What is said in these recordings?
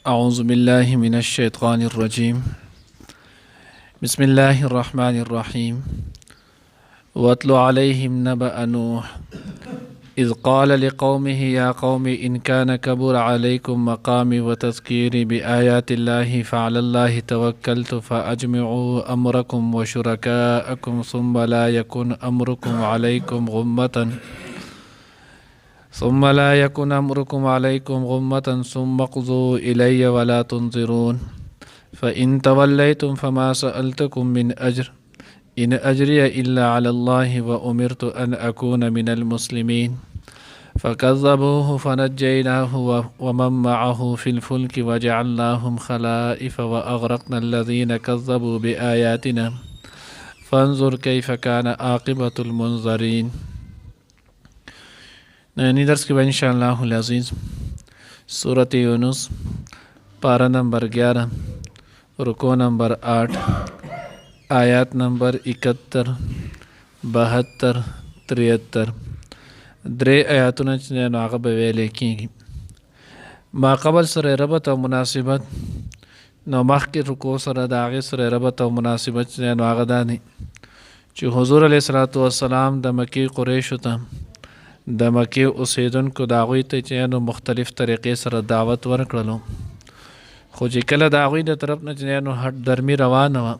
أعوذ بالله من الشيطان الرجيم بسم الله الرحمن الرحيم واتل عليهم نبأ نوح إذ قال لقومه يا قوم إن كان كبر عليكم مقامي وتذكيري بآيات الله فعلى الله توكلت فأجمعوا أمركم وشركاءكم ثم لا يكن أمركم عليكم غمة ثم اقضوا إلي ولا تنظرون فإن توليتم فما سألتكم من أجر إن أجري إلا على الله وأمرت أن أكون من المسلمين فكذبوه فنجيناه ومن معه في الفلك وجعلناهم خلائف وأغرقنا الذين كذبوا بآياتنا فانظر كيف كان عاقبة المنذرين. نانی درس کی انشاءاللہ العزیز سورۃ یونس پارہ نمبر 11 رکوع نمبر 8 آیات نمبر 71 72 73 درې آیاتونه چې نو هغه به ویلې کېږي. ما قبل سره ربط او مناسبت نو مخکې رکوع سره د هغې سره ربط او مناسبت چې نو هغه دا دی چې حضور علیه الصلاة والسلام د مکې قریشو ته د مکې اوسیدونکو د هغوی ته چې نو مختلف طریقې سره دعوت ورکړلو، خو چې کله د هغوی د طرف نه چې نو هټ درمي روانه وه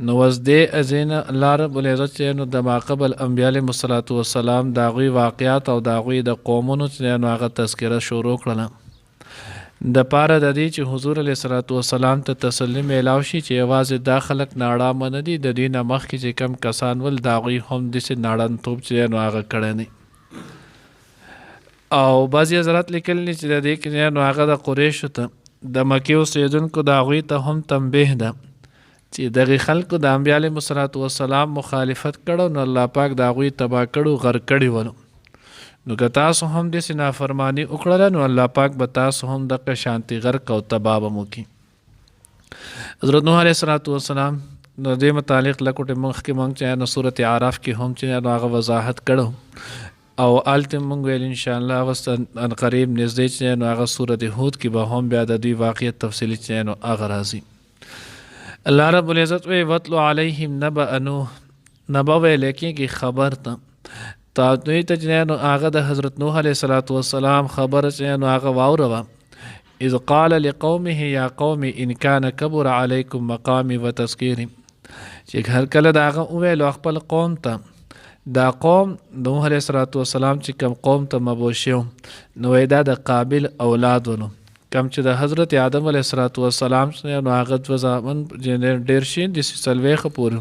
نو وز دې ازینه الله رب العزت چې نو د ماقبل انبیا علیهم الصلاة والسلام د هغوی واقعات او د هغوی د قومونو چې نو هغه تذکره شروع کړله د پاره د دې چې حضور علیه الصلاة والسلام ته تسلي میلاو شي چې یوازې دا خلک ناړامه نه دي، د دې نه مخکې چې کم کسان ول د هغوی هم داسې ناړنتوب چې نو هغه کړی دی. او بعضې حضرات لیکلی چې د دې کې نو هغه د قریشو ته د مکې اوسېدونکو د هغوی ته هم تنبیه ده چې دغې خلکو د انبیا علیهم الصلاة والسلام مخالفت کړو نو الله پاک د هغوی تباه کړو، غرق کړي ولو. نو که تاسو هم داسې نافرماني وکړله نو الله پاک به تاسو هم دغه شانتي غرق او تباه به مو کړي. حضرت نوح علیه الصلاة والسلام نو دې متعلق لکوټې مخکې مونږ چې نو صورت اعراف کې هم چې نو هغه وضاحت کړو او هلته مونږ ویل انشاءالله اوس ان قریب نږدې چې نو هغه صورت هود کې به هم بیا د دوی واقعیت تفصیلي چې نو هغه راځي. الله رب العزت وی وتلو علیهم نبأ نوح، نبأ ویل کېږي خبر ته دوی ته چې نو هغه د حضرت نوح علیه الصلاة والسلام خبره چې نو هغه واوروه. اذ قال لقومه یا قوم ان کان کبر علیکم مقامی وتذکیری، چې هر کله د هغه وویلو خپل قوم ته، دا قوم نوح علیه الصلاة والسلام چې کم قوم ته مبعوث شو نو دا د قابل اولاد ولو، کم چې د حضرت آدم علیه الصلاة والسلام نو هغه دوه زامن ډېر شي د 40 پورې،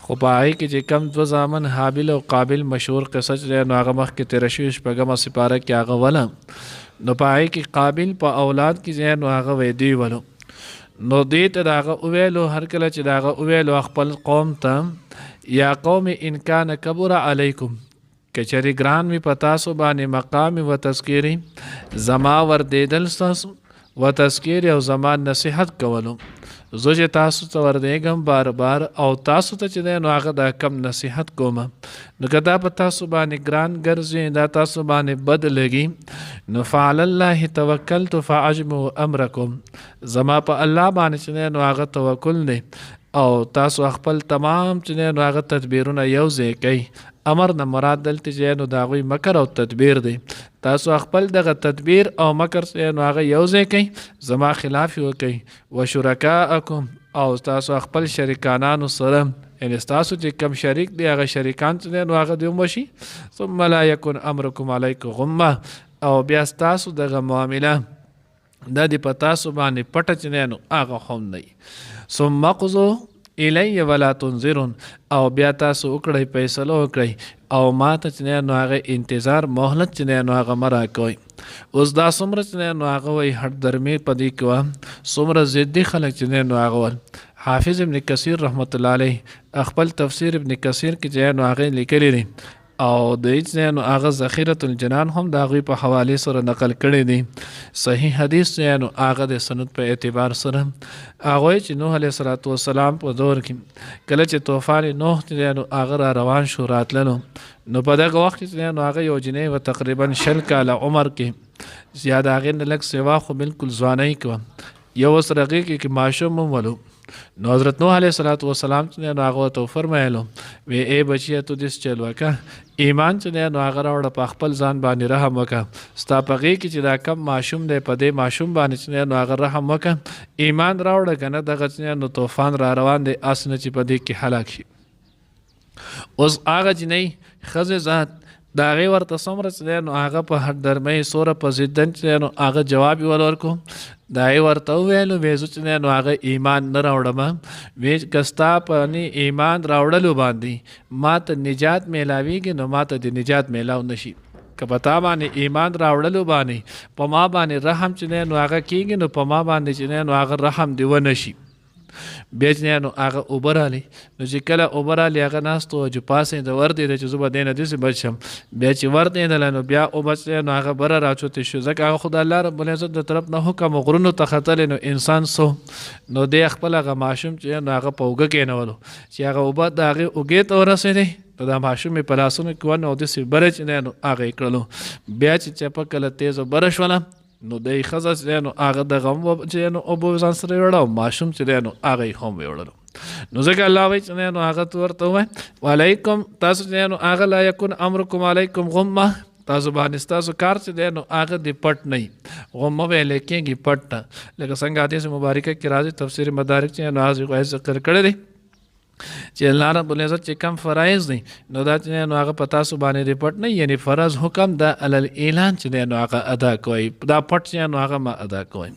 خو په هغې کې چې کم دوه زامن حابل او قابل مشهور قصه چې نو هغه مخکې تېره شوې شپږمه سپاره کې هغه وله، نو په هغې کې قابل په اولاد کې نو هغه وی دوی ولو. نو دې ته د هغه وویلو هر کله چې د هغه وویلو خپل قوم ته یا قوم ان کان کبر علیکم، که چېرې ګران وي په تاسو باندې مقام و تذکیري زما وردېدل ستاسو و تذکیري او زما نصیحت کولو، زه چې تاسو ته وردېږم بار بار او تاسو ته چې دی نو هغه دا کم نصیحت کومه، نو که دا په تاسو باندې ګران ګرځي دا تاسو باندې بد لګي نو فعلى الله توکلت فاجمعوا امرکم، زما په الله باندې چې دی نو هغه توکل دی او تاسو خپل تمام چې نو هغه تدبیرونه یو ځای کوي. امر نه مراد دلته چې نو د هغوی مکر او تدبیر دی، تاسو خپل دغه تدبیر او مکر چې نو هغه یو ځای کوي، زما خلاف یې وکوي. وشرکاءکم، او تاسو خپل شریکانانو سره، یعنې ستاسو چې کم شریک دی هغه شریکان چې نو هغه دې وشي. ثم لا یکن امرکم علیکم غمه، او بیا ستاسو دغه معامله دا دې په تاسو باندې پټه چې نو هغه هم نه وي. ثم اقضوا الی ولا تنظرون، او بیا تاسو وکړئ فیصله وکړئ او ما ته چې نو هغه انتظار مهلت چې نو هغه مه راکوئ. اوس دا څومره چې نو هغه وایي هټ درمې په دې کې وه، څومره ضدي خلک چې نو هغه ول. حافظ ابن کثیر رحمت الله علیه خپل تفسیر ابن کثیر کې چې نو هغه لیکلی دی او د هیڅ نو هغه ذخیرة الجنان هم د هغوی په حوالې سره نقل کړی دی. صحیح حدیث نو هغه د سند په اعتبار سره هغوی چې نوح علیه الصلاة والسلام په دور کې کله چې طوفان نوح نو هغه را روان شو راتللو، نو په دغه وخت کې نو هغه یو جنۍ و تقریبا 20 کاله عمر کې یا د هغې نه لږ سوا خو بلکل ځوانۍ کوه یو اوس رغې کې ماشوم هم ولو نو حضرت نوح علیه الصلاۃ والسلام چې دی نو هغه ورته وفرمایلو وی ای بچیه تو داسې چل وکړه ایمان چې دی نو هغه راوړه په خپل ځان باندې رحم وکړه ستا په غېږ کې چې دا کم ماشوم دی په دې ماشوم باندې چې دی نو هغه رحم وکړه ایمان راوړه که نه دغه چې دی نو طوفان را روان دی اس نه چې په دې کې هلاک شي اوس هغه جنۍ ښځې ذات د هغې ورته څومره چې دی نو هغه په هردرمۍ سوره په ضدن چې دی نو هغه جواب یې ورکړو د هغې ورته وویلو وی زه چې دی نو هغه ایمان نه راوړم وی که ستا په ایمان راوړلو باندې ما ته نجات میلاویږي نو ما ته د نجات میلاو نشي که په تا باندې ایمان راوړلو باندې په ما باندې رحم چې دی نو هغه کېږي نو په ما باندې چې دی نو هغه رحم دی ونه شي بیا چې نو هغه اوبه رالی نو چې کله اوبه رالی هغه ناست و چې پاسې د وردېده چې زه به دی نه داسې بچ شم بیا چې وردېدله نو بیا اوبه چې نو هغه بره راچوتې شو ځکه هغه خو د الله رب العزت د طرف نه حکم غرونو ته ختلی نو انسان سو نو دی خپل هغه ماشوم چې نو هغه په اوږه کېنولو چې هغه اوبه د هغې اوږې ته ورسېدې نو دا ماشوم یې په لاسونو کې ونه او داسې بره چې دی نو هغه یې کړلو بیا چې چپه کله تیزه بره شوله نو دی ښځه چې دی نو هغه دغه هم چې نو اوبه ځان سره یې وړه او ماشوم چې دی نو هغه یې هم ویوړلو نو ځکه الله وایي چې دی نو هغه ورته ووایي وعلیکم تاسو چې دی نو هغه لا یکن امرکم علیکم غمه تاسو باندې ستاسو کار چې دی نو هغه د پټ نه وي غمه ویلی کېږي پټ ته لکه څنګه حدیث مبارکه کې راځي تفسیر مدارک چې نو هغه ذکر کړی دی چې الله رب العزت چې کم فرایض دی نو دا چې نو هغه په تاسو باندې دی پټ نه یعنی فرض حکم د علل اعلان چې دی نو هغه ادا کوئ دا پټ چې نو هغه ما ادا کوئ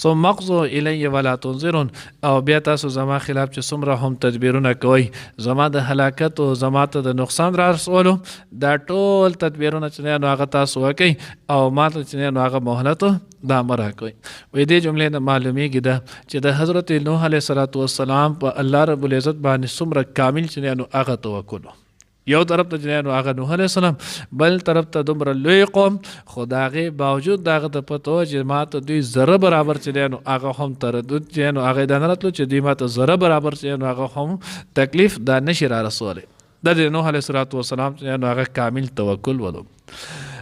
سو مقضو الی ولا تنظرون او بیا تاسو زما خلاف چې څومره هم تدبیرونه کوئ زما د هلاکت او زما ته د نقصان را رسولو دا ټول تدبیرونه چې دی نو هغه تاسو وکئ او ما ته چې دی نو هغه مهلت دا مرا کوي وې دې جملې نه معلومیږي دا چې د حضرت نوح علیه السلام په الله رب العزت باندې څومره کامل چې نو هغه توکل یو طرف ته چې نو هغه نوح علیه السلام بل طرف ته دومره لوی قوم خو د هغې باوجود د هغه ته پته وه چې ما ته دوی ذره برابر چې نو هغه هم تردد چې نو هغې دا نه راتلو چې دوی ما ته ذره برابر چې نو هغه هم تکلیف دا نشي را رسولی د نوح علیه السلام چې نو هغه کامل توکل ولو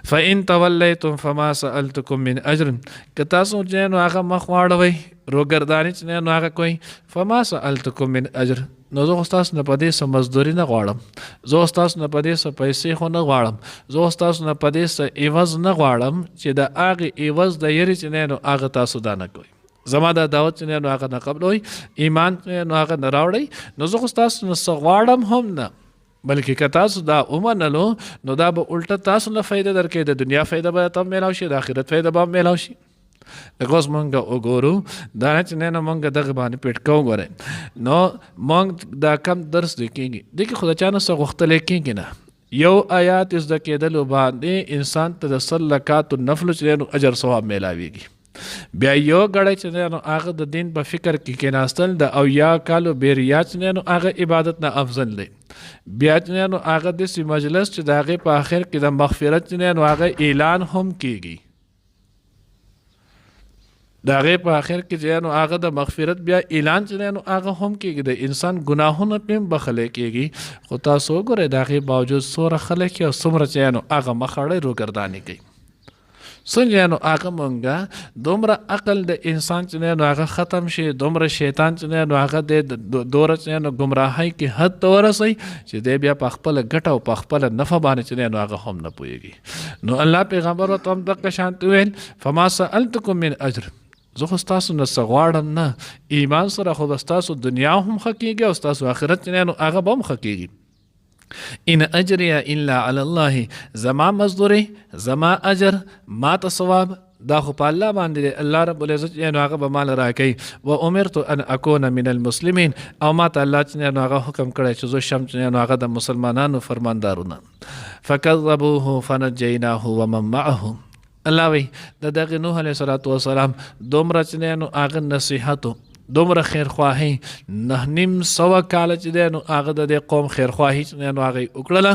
فإن توليتم فما سألتكم من أجر که تاسو چې نو هغه مخ واړوئ روګرداني چې نو هغه کوئ فما سألتكم من أجر نو زه خو ستاسو نه په دې څه مزدوري نه غواړم زه ستاسو نه په دې څه پیسې خو نه غواړم زه ستاسو نه په دې څه عوض نه غواړم چې د هغې عوض د یرې چې نو هغه تاسو دا نه کوئ زما دا دعوت چې نو هغه نه قبلوئ ایمان نو هغه نه راوړئ نو زه خو ستاسو نه څه غواړم هم نه بلکې که تاسو دا ومنلو نو دا به الټه تاسو نه فایده درکوي د دنیا فایده به تم میلاو شي د آخرت فایده به میلاو شي لکه اوس مونږ وګورو دا نه چې نه مونږ دغه باندې پیټ کوو ګورئ نو مونږ دا کم درس دی کېږي دې کې خو د چا نه څه غوښتلی کېږي نه یو آیات زده کېدلو باندې انسان ته د 100 رکعاتو نفلو چې نو اجر ثواب میلاویږي بیا یو غړی چې نو هغه د دین په فکر کې کېناستل د اویا کالو بیریا چې نو هغه عبادت نه افضل دی بیا چې نو هغه داسې مجلس چې د هغې په آخر کې د مغفرت چې نو هغه اعلان هم کېږي د هغې په آخر کې چې نو هغه د مغفرت بیا اعلان چې نو هغه هم کېږي د انسان ګناهونه پې هم بخلی کېږي خو تاسو وګورئ د هغې باوجود څومره خلک او څومره چې نو هغه مخړی روګرداني کوي څنګه نو هغه مونږه دومره عقل د انسان چې نو هغه ختم شي دومره شیطان چې نو هغه د دوره چې نو ګمراهۍ کې حد ته ورسوي چې دی بیا په خپله ګټه او په خپله نفع باندې چې نو هغه هم نه پوهېږي نو الله پیغمبر ورته هم دغه شانتې ویل فما سألتکم من اجر زه خو ستاسو نه څه غواړم نه ایمان سره خو به ستاسو دنیا هم ښه کېږي او ستاسو آخرت چې نو هغه به هم ښه کېږي ان اجري الا على الله زما مزدوري زما اجر ما ته ثواب دا خو په الله باندې الله رب العزت نو هغه به مال راکوي و امرت ان اكون من المسلمين او ما ته الله چې نو هغه حکم کړی چې زه شم چې نو هغه د مسلمانانو فرماندارونه فكذبوه فنجيناه ومن معه الله وی د دغه نوح علیه السلام دومره چې نو هغه نصیحتو دومره خیرخواهی 900 کاله چې دی نو هغه د دې قوم خیرخواهي چې نو هغه وکړله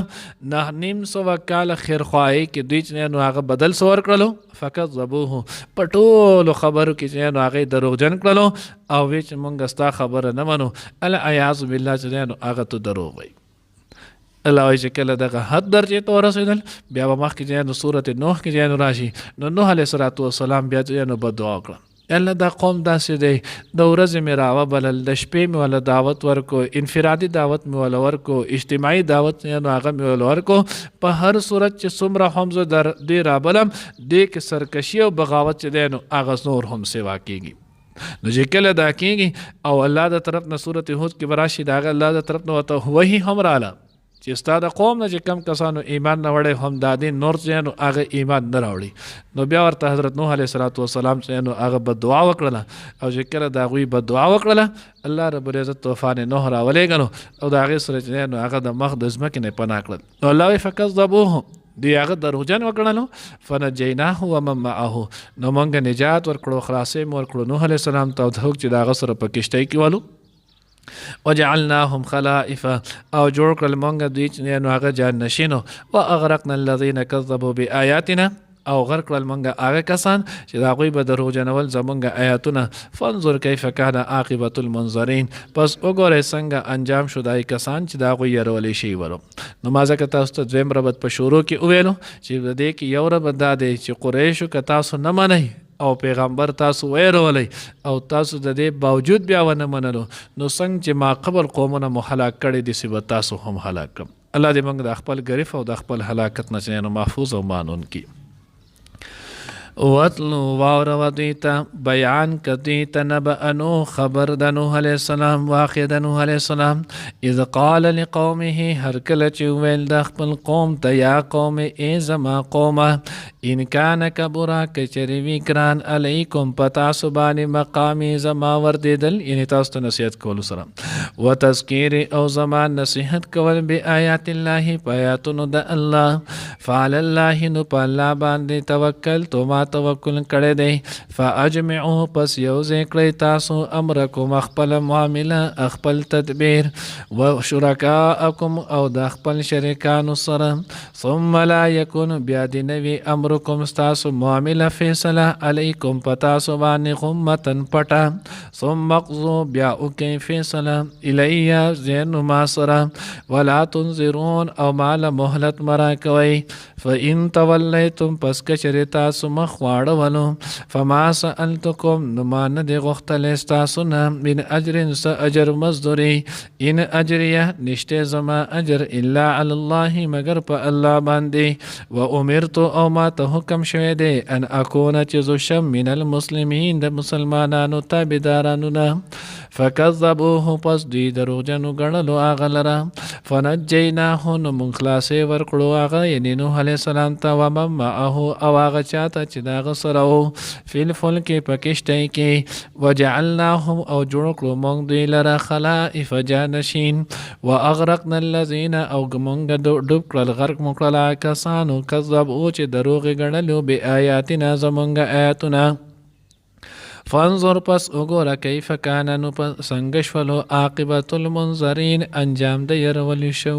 900 کاله خیرخواهي کې دوی چې نو هغه بدل څه ورکړلو فکذبوه په ټولو خبرو کې چې نو هغه دروغجن کړلو او وی چې مونږ ستا خبره نه منو العیاذ بالله چې نو هغه ته دروغ وایي الله وایي چې کله دغه حد درجې ته ورسېدل بیا به مخکې چې نو سورت نوح کې چې نو راشي نو نوح علیه السلام بیا چې نو بدعا وکړه الله دا قوم داسې دی د ورځې مې راوبلل د شپې مې ولا دعوت ورکو انفرادي دعوت مې ولا ورکو اجتماعي دعوت نو هغه مې ولا ورکو په هر صورت چې څومره هم زه در دې رابلم دې کې سرکشي او بغاوت چې دی نو هغه نور هم سوا کېږي نو چې کله دا کېږي او الله د طرف نه صورت هود کې به راشي د هغه الله د طرف نه ورته وحي هم راله چې ستا د قوم نه چې کم کسانو ایمان نه وړی هم دا دین نور چې نو هغه ایمان نه راوړي نو بیا ورته حضرت نوح علیه السلام چې نو هغه بددعا وکړله او چې کله د هغوی بددعا وکړله الله رب العزت طوفان نوح راولېږه او د هغې سره چې نو هغه د مخ د ځمکې نه پناه کړل نو الله وایي فکذبوه دی هغه دروغجن وکړلو فنجیناه ومن معه نو موږ نجات ورکړو خلاصې مو ورکړو نوح علیه السلام ته او چې د هغه سره په کشتۍ کې ولو وجعلناهم خلائف او جوړ کړل مونږ دوی چې نو هغه جان نشینو واغرقنا الذين كذبوا بآياتنا او غرق کړل مونږ هغه کسان چې د هغوی به دروغجنول زمونږ آیاتونه فانظر کیف کان عاقبة المنظرین پس وګورئ څنګه انجام شو دای کسان چې د هغوی یرولی شوي ورو نو ما ځکه تاسو ته دویم ربط په شروع کې وویلو چې د دې کې یو ربط دا دی چې قریشو که تاسو نه منئ او پیغمبر تاسو ویرولی او تاسو د دې باوجود بیا ونه منلو نو څنګه چې ما قبل قومونه مو هلاک کړي دي به تاسو هم هلاک کړم الله دې موږ د خپل ګریف او د خپل هلاکت نه محفوظ او مانون کی وَاتْلُو وَاوْرَوَ دِيْتَ بیان کدیت نبأ نوح خبر د نوح علیہ السلام واقع د نوح علیہ السلام اذ قال لقومه هر کله چې ویل د خپل قوم ته یا قوم ای زما قومه ان کان کبرا کچری وی کران علیکم پتا سبحان مقامی زما وردیدل یعنی تاسو ته نصیحت کول سره وتذکیر او زما نصیحت کول به آیات الله پیاتونو د الله فعل الله نو په الله باندې توکل تو ما توکل کړی دی فاجمعوا پس یوځای کړئ تاسو امرکم خپل معامله خپل تدبیر و شرکاءکم او د خپل شریکانو سره ثم لا یکون بیا دې نوي امرکم ستاسو معامله فیصله علیکم په تاسو باندې غمتن پټه ثم اقضوا بیا وکئ فیصله الی زین ما سره ولا تنظرون او مال مهلت مرا کوئ فإن تولیتم پس کچری تاسو مخ واړولو فما سألتکم نو ما نه دې غوښتلی ستاسو نه من اجر څه اجر مزدوري ان اجریه نشته زما اجر الا علی الله مگر په الله باندې و امرت او ما ته حکم شوی دی ان اکونه چې زه شم من المسلمین د مسلمانانو تابعدارانو نه فکذبوه پس دوی دروغجنو ګڼلو هغه لره فنجیناه نو موږ خلاصې ورکړو هغه یعنې نوح علیه السلام ته ومن معه او هغه چاته چې د هغه سره و فی الفلک په کشتۍ کې وجعلناهم او جوړ کړو موږ دوی لره خلائف جانشین واغرقنا الذین او موږ ډوب کړل غرق مو کړل کسانو کذبو چې دروغ ګڼلو بآیاتنا زموږ آیاتونه فانظر پس وګوره کیف کان نو څنګه شولو عاقبة المنظرین انجام د یرولي شو